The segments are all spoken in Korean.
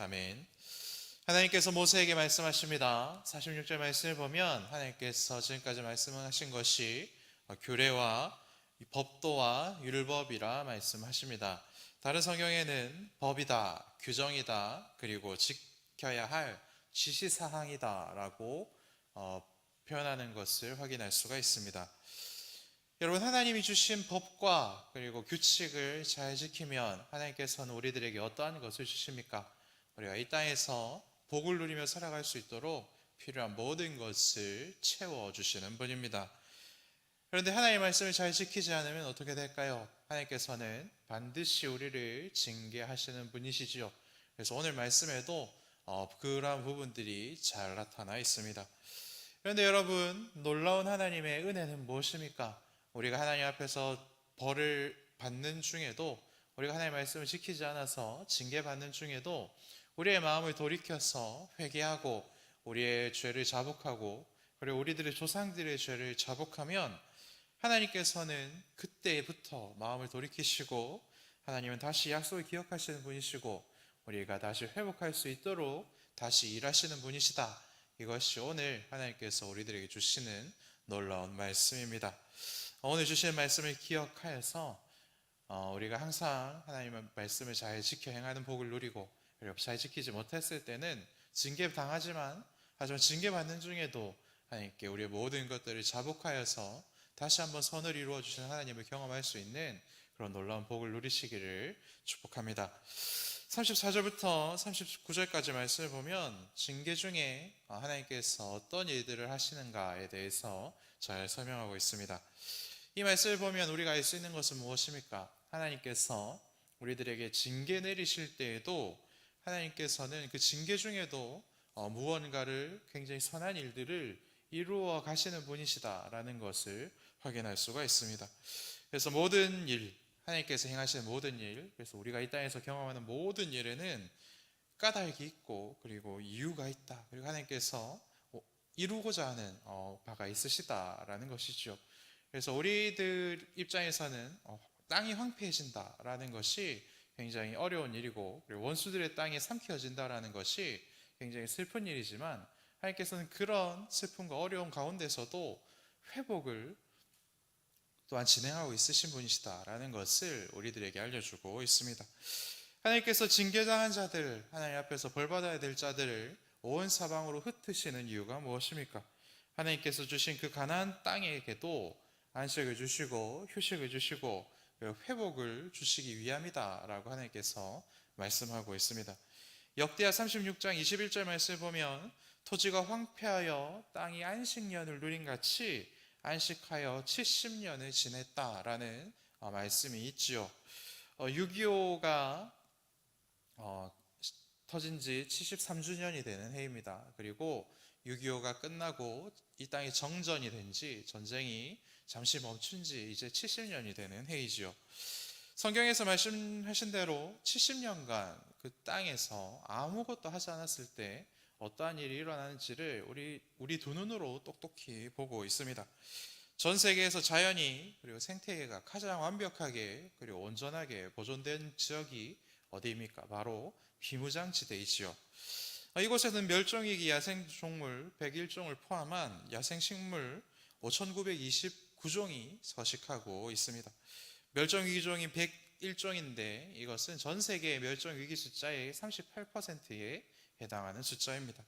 아멘. 하나님께서 모세에게 말씀하십니다. 46절 말씀을 보면 하나님께서 지금까지 말씀하신 것이 규례와 법도와 율법이라 말씀하십니다. 다른 성경에는 법이다, 규정이다, 그리고 지켜야 할 지시사항이다 라고 표현하는 것을 확인할 수가 있습니다. 여러분, 하나님이 주신 법과 그리고 규칙을 잘 지키면 하나님께서는 우리들에게 어떠한 것을 주십니까? 우리가 이 땅에서 복을 누리며 살아갈 수 있도록 필요한 모든 것을 채워주시는 분입니다. 그런데 하나님의 말씀을 잘 지키지 않으면 어떻게 될까요? 하나님께서는 반드시 우리를 징계하시는 분이시지요. 그래서 오늘 말씀에도 그러한 부분들이 잘 나타나 있습니다. 그런데 여러분, 놀라운 하나님의 은혜는 무엇입니까? 우리가 하나님 앞에서 벌을 받는 중에도, 우리가 하나님의 말씀을 지키지 않아서 징계받는 중에도 우리의 마음을 돌이켜서 회개하고 우리의 죄를 자복하고 그리고 우리들의 조상들의 죄를 자복하면 하나님께서는 그때부터 마음을 돌이키시고 하나님은 다시 약속을 기억하시는 분이시고 우리가 다시 회복할 수 있도록 다시 일하시는 분이시다. 이것이 오늘 하나님께서 우리들에게 주시는 놀라운 말씀입니다. 오늘 주시는 말씀을 기억하여서 우리가 항상 하나님의 말씀을 잘 지켜 행하는 복을 누리고 그리고 잘 지키지 못했을 때는 징계당하지만 하지만 징계받는 중에도 하나님께 우리의 모든 것들을 자복하여서 다시 한번 선을 이루어 주시는 하나님을 경험할 수 있는 그런 놀라운 복을 누리시기를 축복합니다. 34절부터 39절까지 말씀을 보면 징계 중에 하나님께서 어떤 일들을 하시는가에 대해서 잘 설명하고 있습니다. 이 말씀을 보면 우리가 알 수 있는 것은 무엇입니까? 하나님께서 우리들에게 징계 내리실 때에도 하나님께서는 그 징계 중에도 무언가를 굉장히 선한 일들을 이루어 가시는 분이시다라는 것을 확인할 수가 있습니다. 그래서 모든 일, 하나님께서 행하시는 모든 일, 그래서 우리가 이 땅에서 경험하는 모든 일에는 까닭이 있고 그리고 이유가 있다. 그리고 하나님께서 이루고자 하는 바가 있으시다라는 것이죠. 그래서 우리들 입장에서는 땅이 황폐해진다라는 것이 굉장히 어려운 일이고 그리고 원수들의 땅이 삼켜진다라는 것이 굉장히 슬픈 일이지만 하나님께서는 그런 슬픔과 어려움 가운데서도 회복을 또한 진행하고 있으신 분이시다라는 것을 우리들에게 알려주고 있습니다. 하나님께서 징계당한 자들, 하나님 앞에서 벌받아야 될 자들을 온 사방으로 흩으시는 이유가 무엇입니까? 하나님께서 주신 그 가나안 땅에게도 안식을 주시고 휴식을 주시고 회복을 주시기 위함이다라고 하나님께서 말씀하고 있습니다. 역대하 36장 21절 말씀을 보면 토지가 황폐하여 땅이 안식년을 누린 같이 안식하여 70년을 지냈다라는 말씀이 있지요. 6.25가 터진 지 73주년이 되는 해입니다. 그리고 6.25가 끝나고 이 땅이 정전이 된 지, 전쟁이 잠시 멈춘 지 이제 70년이 되는 해이지요. 성경에서 말씀하신 대로 70년간 그 땅에서 아무것도 하지 않았을 때 어떠한 일이 일어나는지를 우리 두 눈으로 똑똑히 보고 있습니다. 전 세계에서 자연이 그리고 생태계가 가장 완벽하게 그리고 온전하게 보존된 지역이 어디입니까? 바로 비무장지대이지요. 이곳에는 멸종위기 야생동물 101종을 포함한 야생식물 5,929종이 서식하고 있습니다. 멸종위기종이 101종인데 이것은 전 세계의 멸종위기 숫자의 38%에 해당하는 숫자입니다.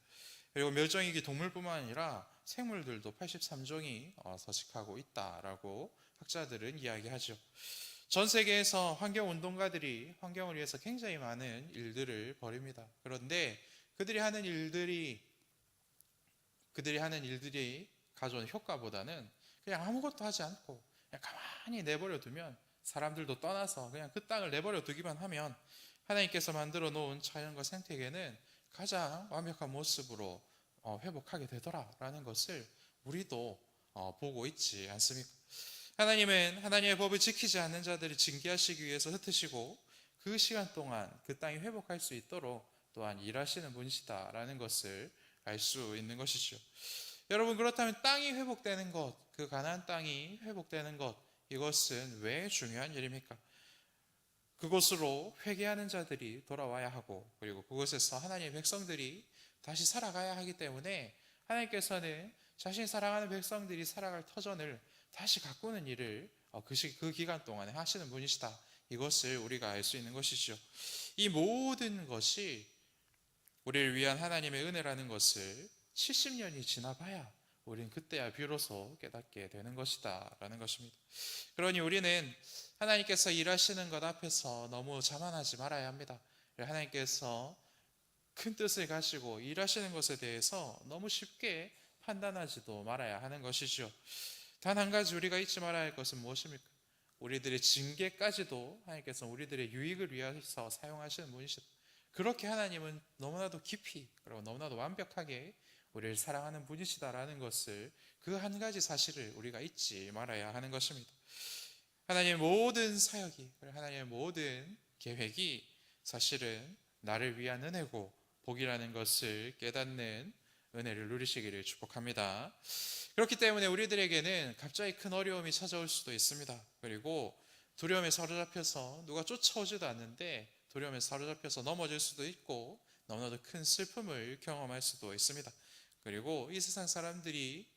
그리고 멸종위기 동물뿐만 아니라 생물들도 83종이 서식하고 있다라고 학자들은 이야기하죠. 전 세계에서 환경운동가들이 환경을 위해서 굉장히 많은 일들을 벌입니다. 그런데 그들이 하는 일들이 가져온 효과보다는 그냥 아무것도 하지 않고 그냥 가만히 내버려 두면 사람들도 떠나서 그냥 그 땅을 내버려 두기만 하면 하나님께서 만들어 놓은 자연과 생태계는 가장 완벽한 모습으로 회복하게 되더라라는 것을 우리도 보고 있지 않습니까? 하나님은 하나님의 법을 지키지 않는 자들을 징계하시기 위해서 흩으시고 그 시간 동안 그 땅이 회복할 수 있도록 또한 일하시는 분이시다라는 것을 알 수 있는 것이죠. 여러분, 그렇다면 땅이 회복되는 것, 그 가나안 땅이 회복되는 것, 이것은 왜 중요한 일입니까? 그곳으로 회개하는 자들이 돌아와야 하고, 그리고 그곳에서 하나님의 백성들이 다시 살아가야 하기 때문에 하나님께서는 자신이 사랑하는 백성들이 살아갈 터전을 다시 가꾸는 일을 그 기간 동안에 하시는 분이시다. 이것을 우리가 알 수 있는 것이죠. 이 모든 것이 우리를 위한 하나님의 은혜라는 것을 70년이 지나봐야 우리는 그때야 비로소 깨닫게 되는 것이다 라는 것입니다. 그러니 우리는 하나님께서 일하시는 것 앞에서 너무 자만하지 말아야 합니다. 하나님께서 큰 뜻을 가지고 일하시는 것에 대해서 너무 쉽게 판단하지도 말아야 하는 것이죠. 단 한 가지 우리가 잊지 말아야 할 것은 무엇입니까? 우리들의 징계까지도 하나님께서 우리들의 유익을 위해서 사용하시는 분이시다. 그렇게 하나님은 너무나도 깊이 그리고 너무나도 완벽하게 우리를 사랑하는 분이시다라는 것을, 그 한 가지 사실을 우리가 잊지 말아야 하는 것입니다. 하나님의 모든 사역이, 하나님의 모든 계획이 사실은 나를 위한 은혜고 복이라는 것을 깨닫는 은혜를 누리시기를 축복합니다. 그렇기 때문에 우리들에게는 갑자기 큰 어려움이 찾아올 수도 있습니다. 그리고 두려움에 사로잡혀서 누가 쫓아오지도 않는데 두려움에 사로잡혀서 넘어질 수도 있고, 너무나도 큰 슬픔을 경험할 수도 있습니다. 그리고 이 세상 사람들이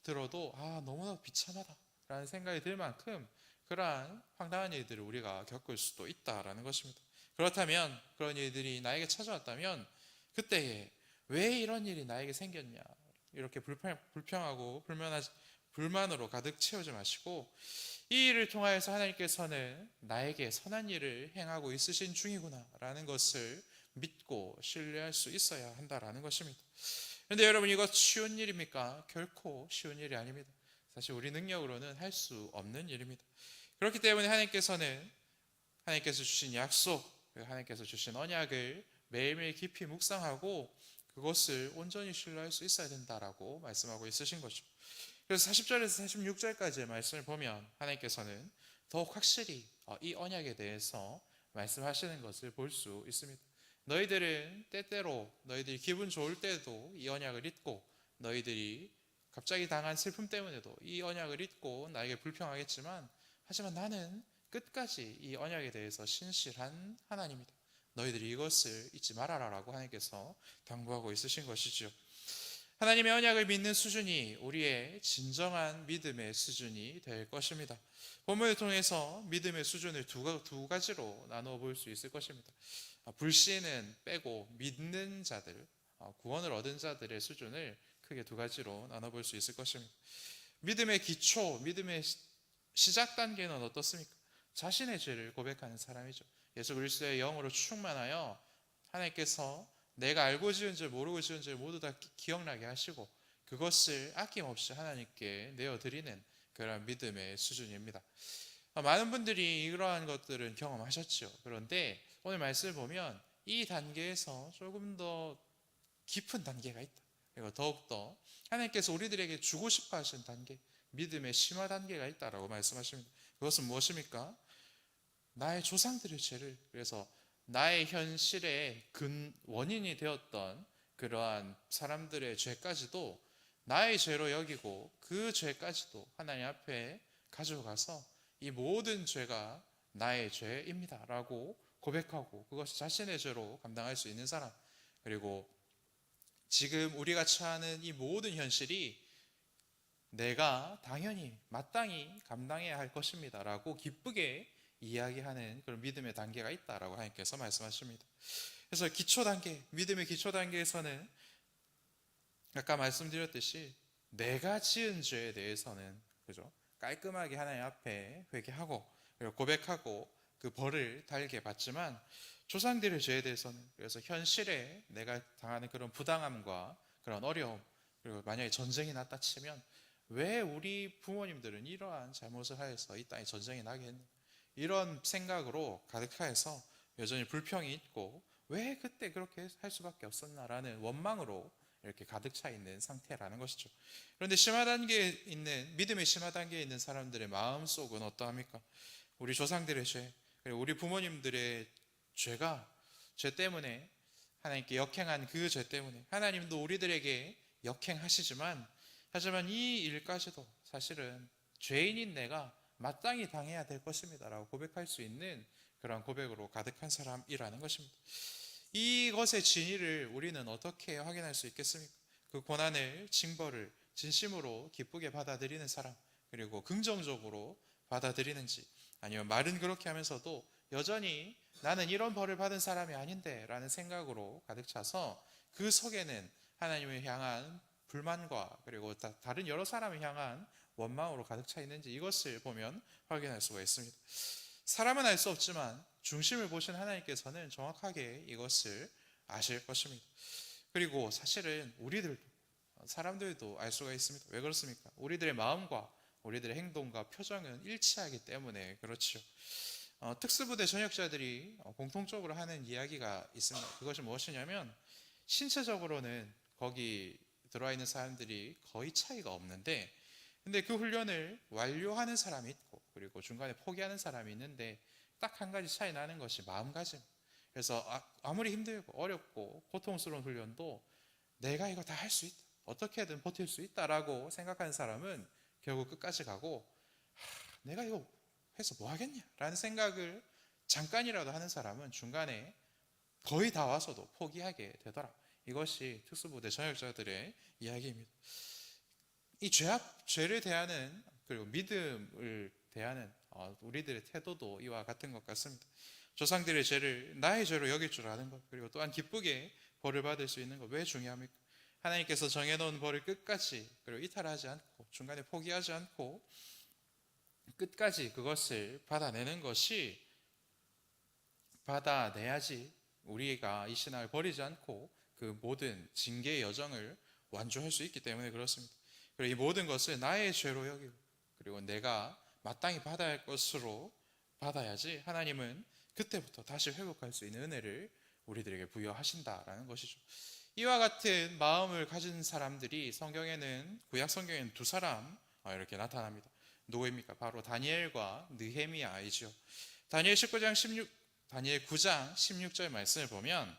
들어도 너무나도 비참하다 라는 생각이 들 만큼 그러한 황당한 일들을 우리가 겪을 수도 있다라는 것입니다. 그렇다면, 그런 일들이 나에게 찾아왔다면 그때에 왜 이런 일이 나에게 생겼냐, 이렇게 불평하고 불만으로 가득 채우지 마시고, 이 일을 통하여서 하나님께서는 나에게 선한 일을 행하고 있으신 중이구나 라는 것을 믿고 신뢰할 수 있어야 한다라는 것입니다. 그런데 여러분, 이것 쉬운 일입니까? 결코 쉬운 일이 아닙니다. 사실 우리 능력으로는 할 수 없는 일입니다. 그렇기 때문에 하나님께서 주신 약속, 하나님께서 주신 언약을 매일매일 깊이 묵상하고 그것을 온전히 신뢰할 수 있어야 된다라고 말씀하고 있으신 거죠. 그래서 40절에서 46절까지의 말씀을 보면 하나님께서는 더욱 확실히 이 언약에 대해서 말씀하시는 것을 볼 수 있습니다. 너희들은 때때로 너희들이 기분 좋을 때도 이 언약을 잊고, 너희들이 갑자기 당한 슬픔 때문에도 이 언약을 잊고 나에게 불평하겠지만, 하지만 나는 끝까지 이 언약에 대해서 신실한 하나님이다. 너희들이 이것을 잊지 말아라 라고 하나님께서 당부하고 있으신 것이죠. 하나님의 언약을 믿는 수준이 우리의 진정한 믿음의 수준이 될 것입니다. 본문을 통해서 믿음의 수준을 두 가지로 나누어 볼 수 있을 것입니다. 불신은 빼고 믿는 자들, 구원을 얻은 자들의 수준을 크게 두 가지로 나눠볼 수 있을 것입니다. 믿음의 기초, 믿음의 시작 단계는 어떻습니까? 자신의 죄를 고백하는 사람이죠. 예수 그리스도의 영으로 충만하여 하나님께서 내가 알고 지은 죄 모르고 지은 죄 모두 다 기억나게 하시고 그것을 아낌없이 하나님께 내어드리는 그런 믿음의 수준입니다. 많은 분들이 이러한 것들은 경험하셨죠. 그런데 오늘 말씀을 보면 이 단계에서 조금 더 깊은 단계가 있다. 그리고 더욱더 하나님께서 우리들에게 주고 싶어 하시는 단계, 믿음의 심화 단계가 있다라고 말씀하십니다. 그것은 무엇입니까? 나의 조상들의 죄를, 그래서 나의 현실의 원인이 되었던 그러한 사람들의 죄까지도 나의 죄로 여기고 그 죄까지도 하나님 앞에 가져가서 이 모든 죄가 나의 죄입니다 라고 고백하고 그것이 자신의 죄로 감당할 수 있는 사람, 그리고 지금 우리가 처하는 이 모든 현실이 내가 당연히 마땅히 감당해야 할 것입니다 라고 기쁘게 이야기하는 그런 믿음의 단계가 있다라고 하나님께서 말씀하십니다. 그래서 기초 단계, 믿음의 기초 단계에서는 아까 말씀드렸듯이 내가 지은 죄에 대해서는 그죠? 깔끔하게 하나님 앞에 회개하고 그리고 고백하고 그 벌을 달게 받지만, 조상들의 죄에 대해서는, 그래서 현실에 내가 당하는 그런 부당함과 그런 어려움, 그리고 만약에 전쟁이 났다 치면 왜 우리 부모님들은 이러한 잘못을 하여서 이 땅에 전쟁이 나게 했는가, 이런 생각으로 가득하여서 여전히 불평이 있고 왜 그때 그렇게 할 수밖에 없었나라는 원망으로 이렇게 가득 차 있는 상태라는 것이죠. 그런데 심화 단계에 있는, 믿음의 심화 단계에 있는 사람들의 마음속은 어떠합니까? 우리 조상들의 죄, 그리고 우리 부모님들의 죄 때문에, 하나님께 역행한 그 죄 때문에 하나님도 우리들에게 역행하시지만, 하지만 이 일까지도 사실은 죄인인 내가 마땅히 당해야 될 것입니다 라고 고백할 수 있는 그런 고백으로 가득한 사람이라는 것입니다. 이것의 진위를 우리는 어떻게 확인할 수 있겠습니까? 그 고난을, 징벌을 진심으로 기쁘게 받아들이는 사람, 그리고 긍정적으로 받아들이는지, 아니면 말은 그렇게 하면서도 여전히 나는 이런 벌을 받은 사람이 아닌데 라는 생각으로 가득 차서 그 속에는 하나님을 향한 불만과 그리고 다른 여러 사람을 향한 원망으로 가득 차 있는지, 이것을 보면 확인할 수가 있습니다. 사람은 알 수 없지만 중심을 보신 하나님께서는 정확하게 이것을 아실 것입니다. 그리고 사실은 사람들도 알 수가 있습니다. 왜 그렇습니까? 우리들의 마음과 우리들의 행동과 표정은 일치하기 때문에 그렇죠. 특수부대 전역자들이 공통적으로 하는 이야기가 있습니다. 그것이 무엇이냐면, 신체적으로는 거기 들어와 있는 사람들이 거의 차이가 없는데, 근데 그 훈련을 완료하는 사람이 있고 그리고 중간에 포기하는 사람이 있는데, 딱 한 가지 차이 나는 것이 마음가짐. 그래서 아무리 힘들고 어렵고 고통스러운 훈련도 내가 이거 다 할 수 있다, 어떻게든 버틸 수 있다라고 생각하는 사람은 결국 끝까지 가고, 내가 이거 해서 뭐 하겠냐 라는 생각을 잠깐이라도 하는 사람은 중간에 거의 다 와서도 포기하게 되더라. 이것이 특수부대 전역자들의 이야기입니다. 이 죄를 대하는, 그리고 믿음을 대하는 우리들의 태도도 이와 같은 것 같습니다. 조상들의 죄를 나의 죄로 여길 줄 아는 것, 그리고 또한 기쁘게 벌을 받을 수 있는 것, 왜 중요합니까? 하나님께서 정해놓은 벌을 끝까지, 그리고 이탈하지 않고 중간에 포기하지 않고 끝까지 그것을 받아내는 것이, 받아내야지 우리가 이 신앙을 버리지 않고 그 모든 징계의 여정을 완주할 수 있기 때문에 그렇습니다. 그리고 이 모든 것을 나의 죄로 여기고 그리고 내가 마땅히 받아야 할 것으로 받아야지 하나님은 그때부터 다시 회복할 수 있는 은혜를 우리들에게 부여하신다라는 것이죠. 이와 같은 마음을 가진 사람들이 성경에는, 구약 성경에는 두 사람 이렇게 나타납니다. 누구입니까? 바로 다니엘과 느헤미야이죠. 다니엘 9장 16절 말씀을 보면,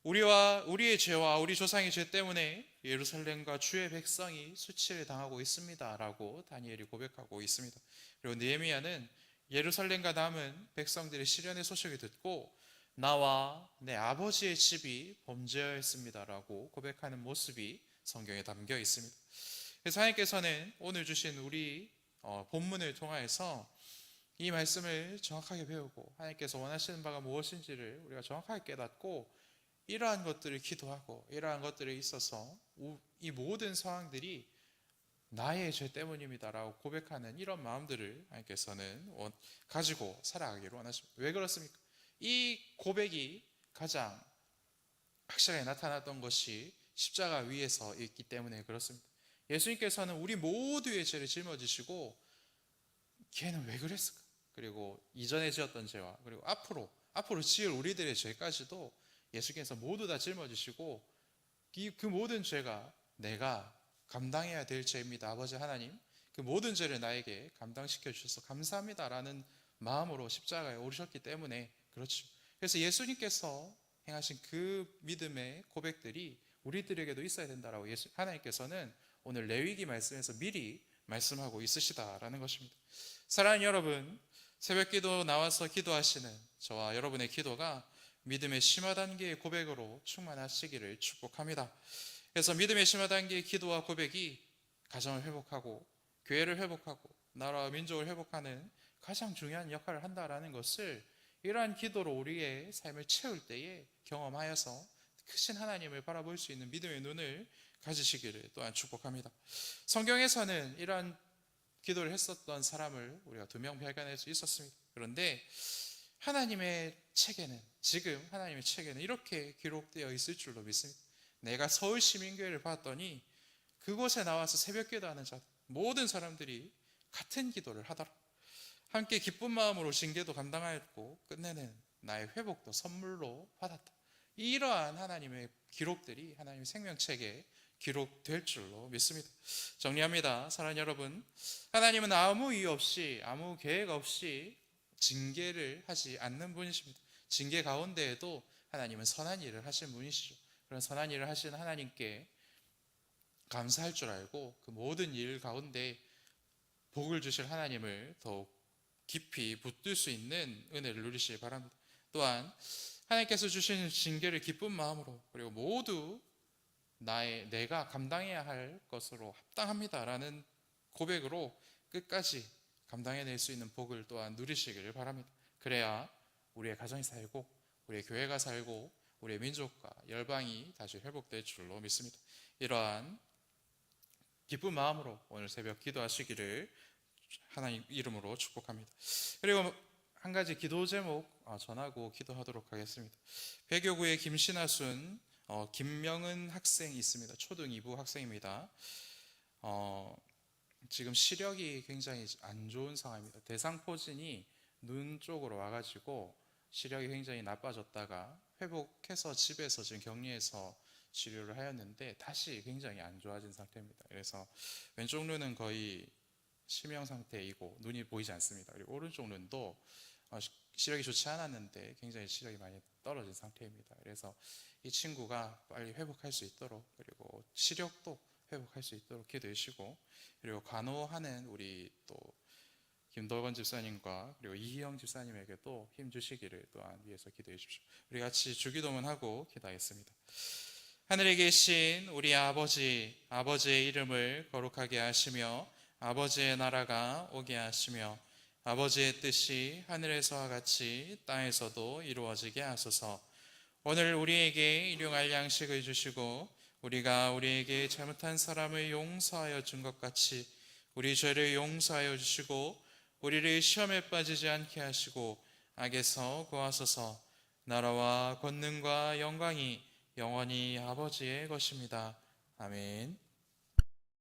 우리의 죄와 우리 조상의 죄 때문에 예루살렘과 주의 백성이 수치를 당하고 있습니다 라고 다니엘이 고백하고 있습니다. 그리고 느헤미야는 예루살렘과 남은 백성들의 시련의 소식을 듣고 나와 내 아버지의 집이 범죄하였습니다 라고 고백하는 모습이 성경에 담겨 있습니다. 그래서 하나님께서는 오늘 주신 우리 본문을 통하여서 이 말씀을 정확하게 배우고 하나님께서 원하시는 바가 무엇인지를 우리가 정확하게 깨닫고 이러한 것들을 기도하고 이러한 것들에 있어서 이 모든 상황들이 나의 죄 때문입니다라고 고백하는 이런 마음들을 하나님께서는 가지고 살아가기를 원하십니다. 왜 그렇습니까? 이 고백이 가장 확실하게 나타났던 것이 십자가 위에서 있기 때문에 그렇습니다. 예수님께서는 우리 모두의 죄를 짊어지시고 걔는 왜 그랬을까? 그리고 이전에 지었던 죄와 그리고 앞으로 지을 우리들의 죄까지도 예수께서 모두 다 짊어지시고 그 모든 죄가 내가 감당해야 될 죄입니다. 아버지 하나님, 그 모든 죄를 나에게 감당시켜 주셔서 감사합니다라는 마음으로 십자가에 오르셨기 때문에 그렇죠. 그래서 예수님께서 행하신 그 믿음의 고백들이 우리들에게도 있어야 된다라고 하나님께서는 오늘 레위기 말씀에서 미리 말씀하고 있으시다라는 것입니다. 사랑하는 여러분, 새벽기도 나와서 기도하시는 저와 여러분의 기도가 믿음의 심화 단계의 고백으로 충만하시기를 축복합니다. 그래서 믿음의 심화 단계의 기도와 고백이 가정을 회복하고 교회를 회복하고 나라와 민족을 회복하는 가장 중요한 역할을 한다라는 것을 이러한 기도로 우리의 삶을 채울 때에 경험하여서 크신 하나님을 바라볼 수 있는 믿음의 눈을 가지시기를 또한 축복합니다. 성경에서는 이러한 기도를 했었던 사람을 우리가 2명 발견할 수 있었습니다. 그런데 지금 하나님의 책에는 이렇게 기록되어 있을 줄로 믿습니다. 내가 서울시민교회를 봤더니 그곳에 나와서 새벽 기도하는 자들 모든 사람들이 같은 기도를 하더라. 함께 기쁜 마음으로 징계도 감당하였고 끝내는 나의 회복도 선물로 받았다. 이러한 하나님의 기록들이 하나님의 생명책에 기록될 줄로 믿습니다. 정리합니다. 사랑하는 여러분, 하나님은 아무 이유 없이 아무 계획 없이 징계를 하지 않는 분이십니다. 징계 가운데에도 하나님은 선한 일을 하시는 분이시죠. 그런 선한 일을 하시는 하나님께 감사할 줄 알고 그 모든 일 가운데 복을 주실 하나님을 더욱 깊이 붙들 수 있는 은혜를 누리시기 바랍니다. 또한 하나님께서 주신 징계를 기쁜 마음으로, 그리고 모두 내가 감당해야 할 것으로 합당합니다라는 고백으로 끝까지 감당해낼 수 있는 복을 또한 누리시기를 바랍니다. 그래야 우리의 가정이 살고, 우리의 교회가 살고, 우리의 민족과 열방이 다시 회복될 줄로 믿습니다. 이러한 기쁜 마음으로 오늘 새벽 기도하시기를 하나님 이름으로 축복합니다. 그리고 한 가지 기도 제목 전하고 기도하도록 하겠습니다. 배교구의 김신하순 김명은 학생이 있습니다. 초등 2부 학생입니다. 지금 시력이 굉장히 안 좋은 상황입니다. 대상포진이 눈 쪽으로 와가지고 시력이 굉장히 나빠졌다가 회복해서 집에서 지금 격리해서 치료를 하였는데 다시 굉장히 안 좋아진 상태입니다. 그래서 왼쪽 눈은 거의 실명 상태이고 눈이 보이지 않습니다. 그리고 오른쪽 눈도 시력이 좋지 않았는데 굉장히 시력이 많이 떨어진 상태입니다. 그래서 이 친구가 빨리 회복할 수 있도록, 그리고 시력도 회복할 수 있도록 기도해 주시고, 그리고 간호하는 우리 또 김돌건 집사님과 그리고 이희영 집사님에게도 힘 주시기를 또한 위해서 기도해 주십시오. 우리 같이 주기도문 하고 기도하겠습니다. 하늘에 계신 우리 아버지, 아버지의 이름을 거룩하게 하시며 아버지의 나라가 오게 하시며 아버지의 뜻이 하늘에서와 같이 땅에서도 이루어지게 하소서. 오늘 우리에게 일용할 양식을 주시고 우리가 우리에게 잘못한 사람을 용서하여 준 것 같이 우리 죄를 용서하여 주시고 우리를 시험에 빠지지 않게 하시고 악에서 구하소서. 나라와 권능과 영광이 영원히 아버지의 것입니다. 아멘.